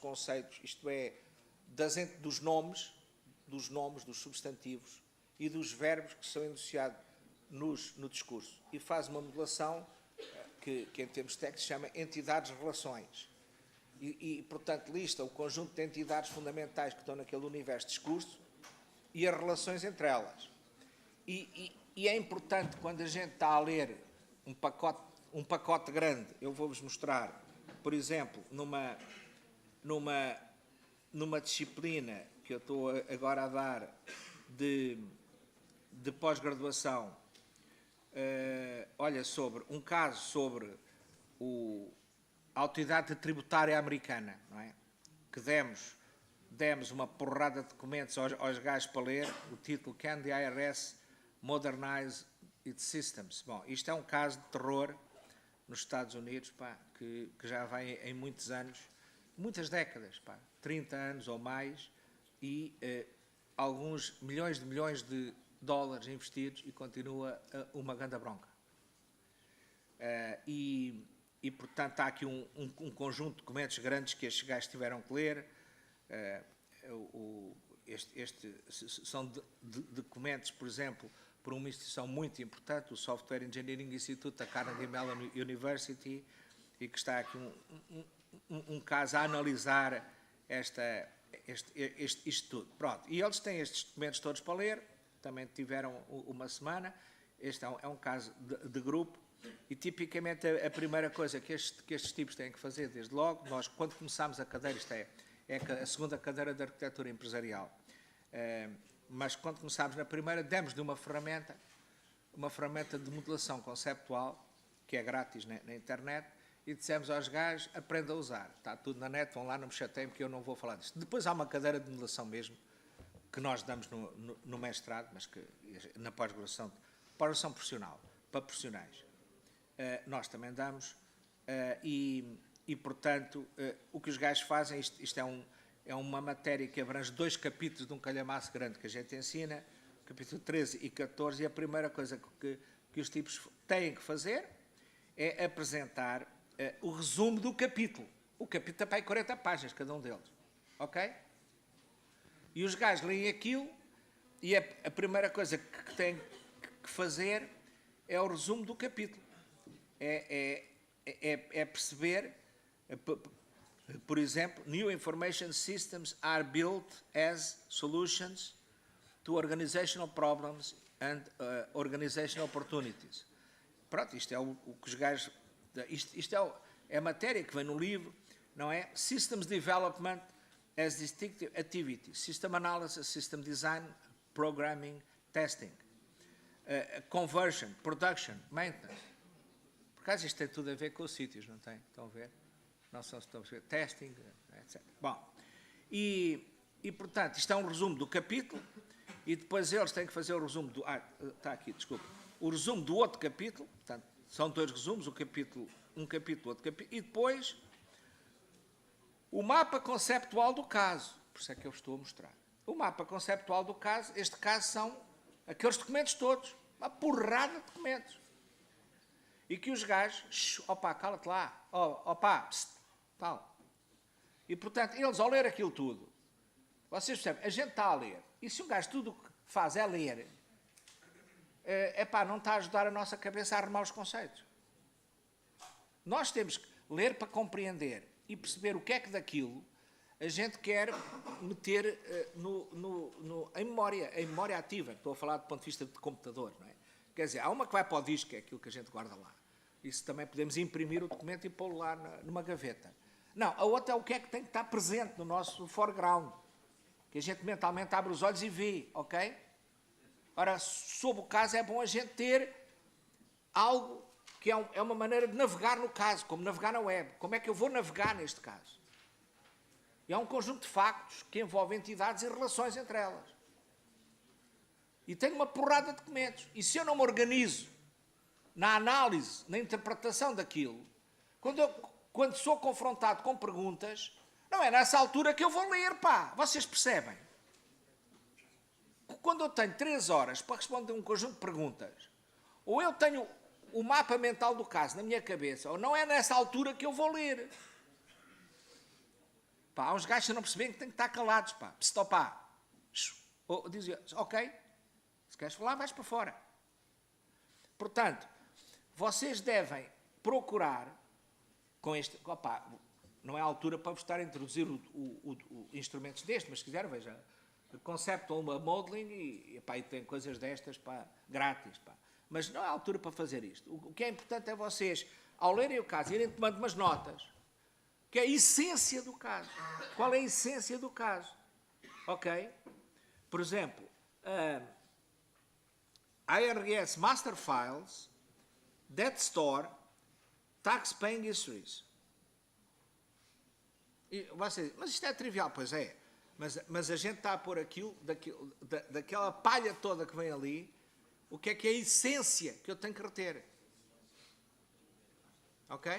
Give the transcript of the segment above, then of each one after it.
conceitos, isto é, dos nomes, dos substantivos e dos verbos que são enunciados no discurso. E faz uma modulação que em termos técnicos se chama entidades-relações. Portanto, lista o conjunto de entidades fundamentais que estão naquele universo de discurso e as relações entre elas. E é importante, quando a gente está a ler um pacote grande, eu vou-vos mostrar, por exemplo, numa disciplina que eu estou agora a dar de pós-graduação, olha, sobre um caso sobre a autoridade tributária americana, não é? Que demos uma porrada de documentos aos gajos para ler, o título Can the IRS Modernize its Systems? Bom, isto é um caso de terror nos Estados Unidos, pá, que já vem em muitos anos, muitas décadas, pá, 30 anos ou mais, e alguns milhões de dólares investidos, e continua uma grande bronca. E, portanto, há aqui um conjunto de documentos grandes que estes gajos tiveram que ler. São documentos, por exemplo, por uma instituição muito importante, o Software Engineering Institute da Carnegie Mellon University, e que está aqui um caso a analisar isto tudo. Pronto. E eles têm estes documentos todos para ler, também tiveram uma semana. Este é um caso de grupo. E, tipicamente, a primeira coisa que estes tipos têm que fazer, desde logo, nós, quando começámos a cadeira, isto é a segunda cadeira de arquitetura empresarial, mas quando começámos na primeira, demos-lhe uma ferramenta de modelação conceptual, que é grátis na internet, e dissemos aos gajos, aprenda a usar. Está tudo na net, vão lá, não me chateiem, porque eu não vou falar disto. Depois há uma cadeira de modelação mesmo, que nós damos no mestrado, mas que na pós-graduação profissional, para profissionais. Nós também damos, portanto, o que os gajos fazem, isto é uma matéria que abrange 2 capítulos de um calhamaço grande que a gente ensina, capítulo 13 e 14, e a primeira coisa que os tipos têm que fazer é apresentar o resumo do capítulo. O capítulo tem para aí 40 páginas, cada um deles. Ok? E os gajos leem aquilo, e a primeira coisa que têm que fazer é o resumo do capítulo. É perceber, por exemplo, New Information Systems are built as solutions to organizational problems and organizational opportunities. Pronto, isto é o que os gajos... Isto é a matéria que vem no livro, não é? Systems Development as Distinctive Activities. System Analysis, System Design, Programming, Testing. Conversion, Production, Maintenance. Por acaso isto tem tudo a ver com os sítios, não tem? Estão a ver? Não são, estão a ver? Testing, etc. Bom, portanto, isto é um resumo do capítulo, e depois eles têm que fazer o resumo do... está aqui, desculpa. O resumo do outro capítulo, portanto, são 2 resumos, um capítulo, outro capítulo, e depois o mapa conceptual do caso. Por isso é que eu estou a mostrar. O mapa conceptual do caso, este caso são aqueles documentos todos, uma porrada de documentos. E que os gajos, opa, cala-te lá, opa, tal. E, portanto, eles ao ler aquilo tudo, vocês percebem, a gente está a ler, e se um gajo tudo o que faz é ler, não está a ajudar a nossa cabeça a arrumar os conceitos. Nós temos que ler para compreender e perceber o que é que daquilo a gente quer meter em memória ativa. Estou a falar do ponto de vista de computador, não é? Quer dizer, há uma que vai para o disco, que é aquilo que a gente guarda lá. Isso também podemos imprimir o documento e pô-lo lá numa gaveta. Não, a outra é o que é que tem que estar presente no nosso foreground. Que a gente mentalmente abre os olhos e vê, ok? Ora, sob o caso, é bom a gente ter algo que é uma maneira de navegar no caso, como navegar na web. Como é que eu vou navegar neste caso? E há um conjunto de factos que envolve entidades e relações entre elas. E tenho uma porrada de documentos. E se eu não me organizo na análise, na interpretação daquilo, quando sou confrontado com perguntas, não é nessa altura que eu vou ler, pá. Vocês percebem? Quando eu tenho 3 horas para responder um conjunto de perguntas, ou eu tenho o mapa mental do caso na minha cabeça, ou não é nessa altura que eu vou ler. Pá, há uns gajos que não percebem que têm que estar calados, pá. Pá. Ou dizia, ok, se queres falar, vais para fora. Portanto, vocês devem procurar, com este, opá, não é a altura para vos estar a introduzir instrumentos deste, mas se quiser, veja, Conceptual Modeling e tem coisas destas, pá, grátis, pá. Mas não é a altura para fazer isto. O que é importante é vocês, ao lerem o caso, irem tomando umas notas, que é a essência do caso. Qual é a essência do caso? Ok? Por exemplo, IRS Master Files, Debt Store, Tax Paying Histories. E você, mas isto é trivial, pois é. Mas a gente está a pôr daquela palha toda que vem ali, o que é a essência que eu tenho que reter. Ok?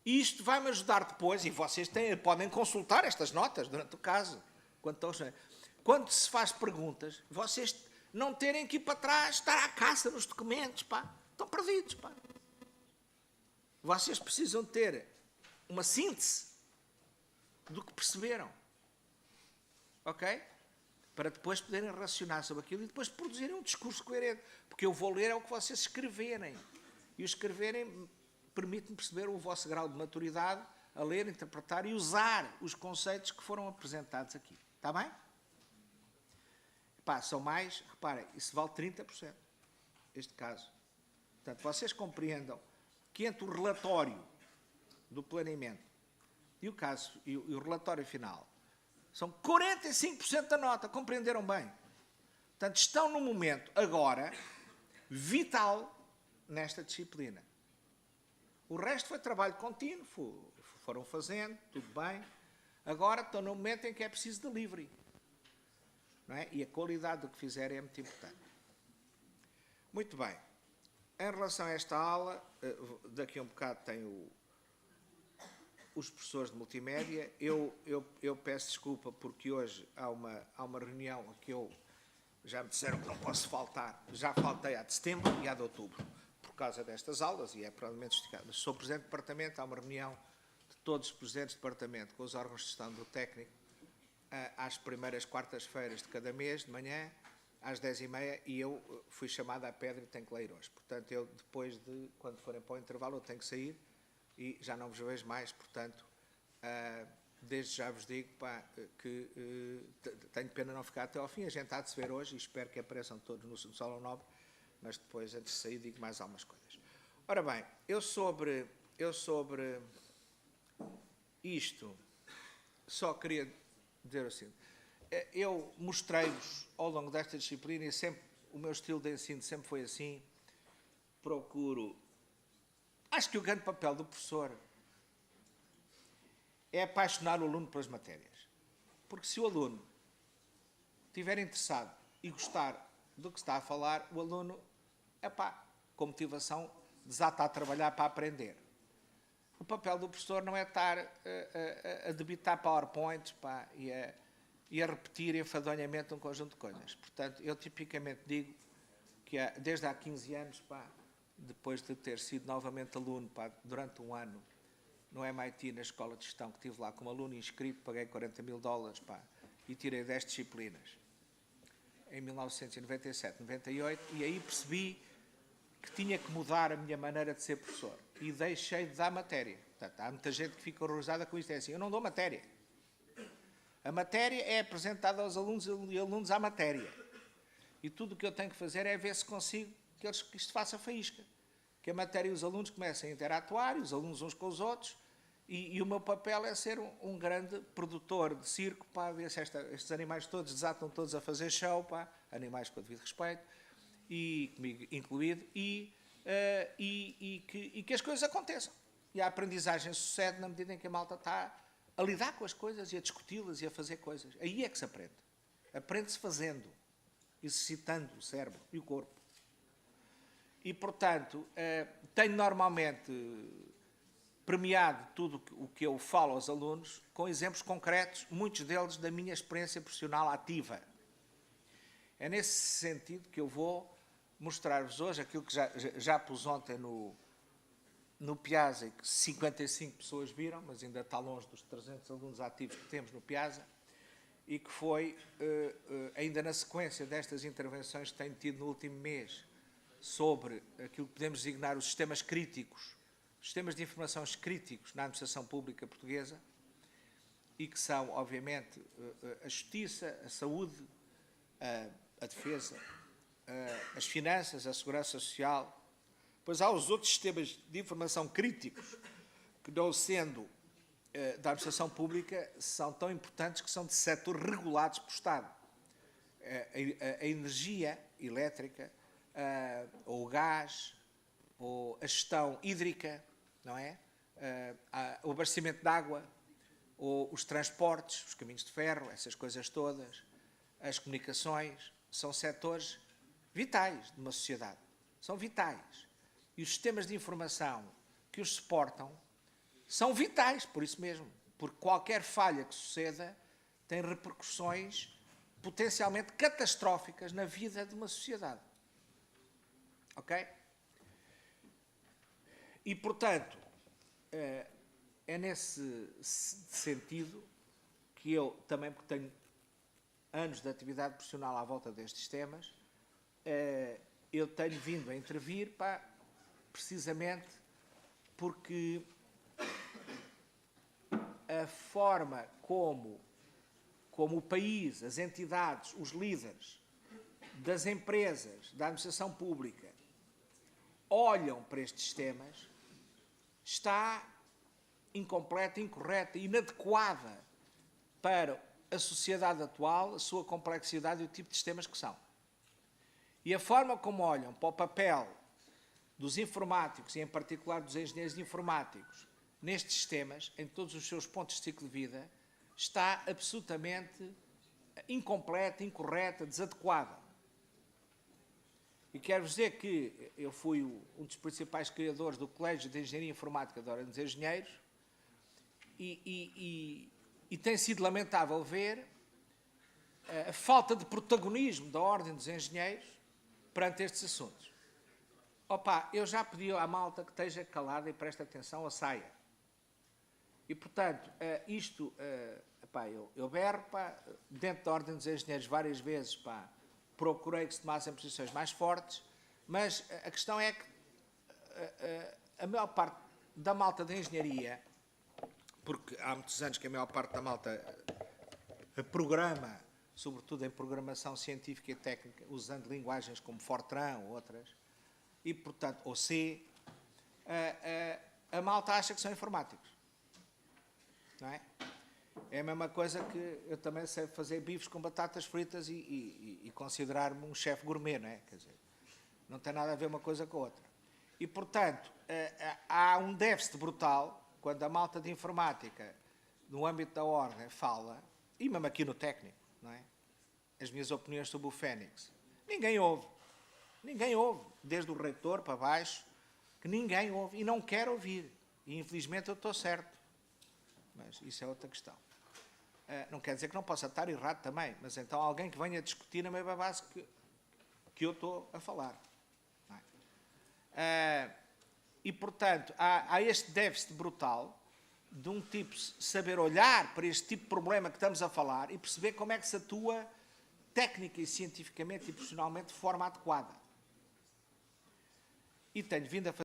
E isto vai-me ajudar depois, e vocês podem consultar estas notas durante o caso. Quando se faz perguntas, vocês não terem que ir para trás, estar à caça nos documentos, pá. Estão perdidos, pá. Vocês precisam ter uma síntese do que perceberam. Ok? Para depois poderem racionar sobre aquilo e depois produzirem um discurso coerente. Porque eu vou ler é o que vocês escreverem. E o escreverem permite-me perceber o vosso grau de maturidade a ler, interpretar e usar os conceitos que foram apresentados aqui. Está bem? Pá, são mais, reparem, isso vale 30%, este caso. Portanto, vocês compreendam que entre o relatório do planeamento e o caso e o relatório final são 45% da nota, compreenderam bem? Portanto, estão num momento, agora, vital nesta disciplina. O resto foi trabalho contínuo, foram fazendo, tudo bem. Agora estão num momento em que é preciso delivery. Não é? E a qualidade do que fizerem é muito importante. Muito bem. Em relação a esta aula, daqui a um bocado tem os professores de multimédia. Eu peço desculpa porque hoje há uma reunião a que já me disseram que não posso faltar. Já faltei a de setembro e a de outubro, por causa destas aulas, e é provavelmente justificado. Mas sou Presidente de Departamento, há uma reunião de todos os Presidentes de Departamento com os órgãos de gestão do técnico, às primeiras quartas-feiras de cada mês, de manhã, às 10h30, e eu fui chamado à pedra e tenho que ler hoje. Portanto, eu depois quando forem para o intervalo, eu tenho que sair e já não vos vejo mais. Portanto, desde já vos digo, pá, que tenho pena não ficar até ao fim. A gente há de se ver hoje e espero que apareçam todos no Salão Nobre, mas depois, antes de sair, digo mais algumas coisas. Ora bem, eu sobre isto só queria dizer assim, eu mostrei-vos ao longo desta disciplina e sempre o meu estilo de ensino sempre foi assim, acho que o grande papel do professor é apaixonar o aluno pelas matérias, porque se o aluno estiver interessado e gostar do que está a falar, o aluno, com motivação, desata a trabalhar para aprender. O papel do professor não é estar a debitar PowerPoints, pá, e a repetir enfadonhamente um conjunto de coisas. Portanto, eu tipicamente digo que desde há 15 anos, pá, depois de ter sido novamente aluno, pá, durante um ano no MIT, na escola de gestão, que estive lá como aluno inscrito, paguei $40.000, pá, e tirei 10 disciplinas em 1997, 98, e aí percebi que tinha que mudar a minha maneira de ser professor. E deixei de dar matéria. Portanto, há muita gente que fica horrorizada com isto. É assim, eu não dou matéria. A matéria é apresentada aos alunos e alunos à matéria. E tudo o que eu tenho que fazer é ver se consigo que isto faça faísca. Que a matéria e os alunos comecem a interatuar, e os alunos uns com os outros, e o meu papel é ser um grande produtor de circo, para ver se estes animais todos desatam todos a fazer show, pá, animais com o devido respeito, e comigo incluído, e que as coisas aconteçam. E a aprendizagem sucede na medida em que a malta está a lidar com as coisas e a discuti-las e a fazer coisas. Aí é que se aprende. Aprende-se fazendo, exercitando o cérebro e o corpo. E, portanto, tenho normalmente premiado tudo o que eu falo aos alunos com exemplos concretos, muitos deles da minha experiência profissional ativa. É nesse sentido que eu vou mostrar-vos hoje aquilo que já pus ontem no no Piazza, que 55 pessoas viram, mas ainda está longe dos 300 alunos ativos que temos no Piazza, e que foi, ainda na sequência destas intervenções que tenho tido no último mês, sobre aquilo que podemos designar os sistemas críticos, os sistemas de informações críticos na administração pública portuguesa, e que são, obviamente, a justiça, a saúde, a defesa, as finanças, a segurança social. Pois há os outros sistemas de informação críticos que, não sendo da administração pública, são tão importantes que são de setores regulados por Estado. A energia elétrica, ou o gás, ou a gestão hídrica, não é? O abastecimento de água, ou os transportes, os caminhos de ferro, essas coisas todas, as comunicações, são setores vitais de uma sociedade. São vitais. E os sistemas de informação que os suportam são vitais, por isso mesmo. Porque qualquer falha que suceda tem repercussões potencialmente catastróficas na vida de uma sociedade. Ok? E, portanto, é nesse sentido que eu, também porque tenho anos de atividade profissional à volta destes temas, eu tenho vindo a intervir, precisamente porque a forma como o país, as entidades, os líderes das empresas, da administração pública, olham para estes temas, está incompleta, incorreta, inadequada para a sociedade atual, a sua complexidade e o tipo de sistemas que são. E a forma como olham para o papel dos informáticos, e em particular dos engenheiros informáticos, nestes sistemas, em todos os seus pontos de ciclo de vida, está absolutamente incompleta, incorreta, desadequada. E quero dizer que eu fui um dos principais criadores do Colégio de Engenharia Informática da Ordem dos Engenheiros e tem sido lamentável ver a falta de protagonismo da Ordem dos Engenheiros perante estes assuntos. Eu já pedi à malta que esteja calada e preste atenção ou saia. E, portanto, eu berro, dentro da Ordem dos Engenheiros várias vezes, procurei que se tomassem posições mais fortes, mas a questão é que a maior parte da malta da engenharia, porque há muitos anos que a maior parte da malta programa, sobretudo em programação científica e técnica, usando linguagens como Fortran ou outras, e, portanto, ou C, a malta acha que são informáticos. Não é? É a mesma coisa que eu também sei fazer bifes com batatas fritas e considerar-me um chefe gourmet, não é? Quer dizer, não tem nada a ver uma coisa com a outra. E, portanto, há um déficit brutal quando a malta de informática, no âmbito da ordem, fala, e mesmo aqui no técnico, não é? As minhas opiniões sobre o Fênix. Ninguém ouve. Ninguém ouve. Desde o reitor para baixo, que ninguém ouve e não quer ouvir. E, infelizmente, eu estou certo. Mas isso é outra questão. Não quer dizer que não possa estar errado também, mas então alguém que venha discutir na mesma base que eu estou a falar. Não é? E, portanto, há este déficit brutal de um tipo saber olhar para este tipo de problema que estamos a falar e perceber como é que se atua técnica e cientificamente e profissionalmente de forma adequada. E tenho vindo a fazer